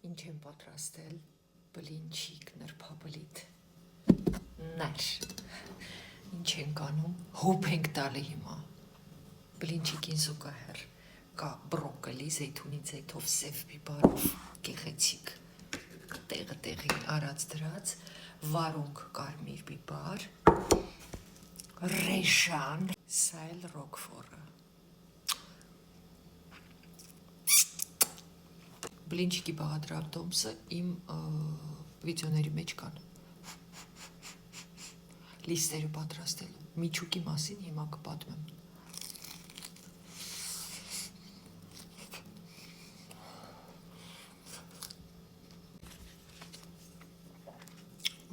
Ինչ եմ պատրաստել բլինչիկ նրբաբլիթ ներ ինչ ենք անում հոբ ենք տալի հիմա բլինչիկին զուգահեռ կա բրոկկոլի զեյթունի ձեթով սև բիբարով գեղեցիկ տեղը տեղին արած դրած վարունգ կարմիր բիբար ռեժան սա էլ ռոկֆորը բլինչիկի բաղադրավ դոմսը իմ վիդեոների մեջ կան լիստերը պատրաստելու միջուկի մասին հիմա կպատմեմ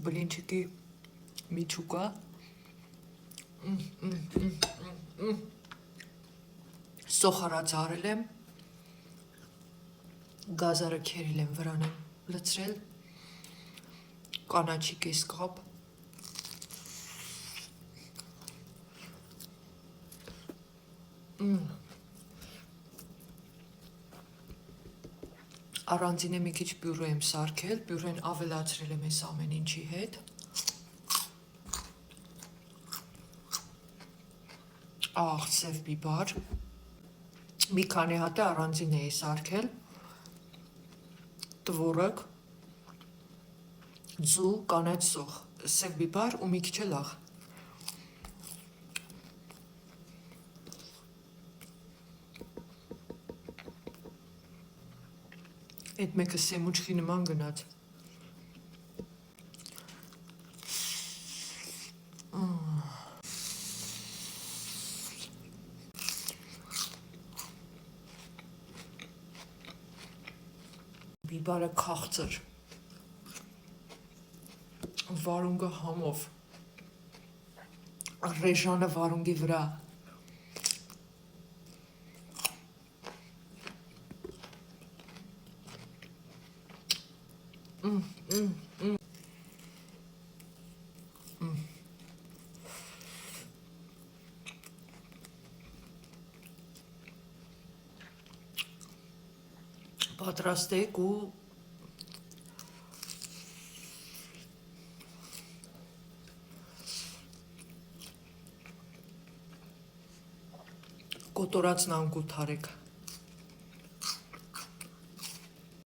բլինչիկի միջուկը սոխարած արել եմ գազարը քերել եմ վրան եմ լցրել կանաչի կես կապ առանձին մի քիչ պյուրե եմ սարքել պյուրեն ավելացրել եմ այս ամեն ինչի հետ աղ սև բիբար մի քանի հատ առանձին էի սարքել տվորակ, ձու, կանաչ սոխ, սև բիբար ու մի քիչ էլ աղ։ Այդ մեկը սեմուչքի նման գնաց։ Բիբարը քաղցր, վարունգը համով, ռեժանը վարունգի վրա, պատրաստեք ու կոտորածն անկոտ արեք։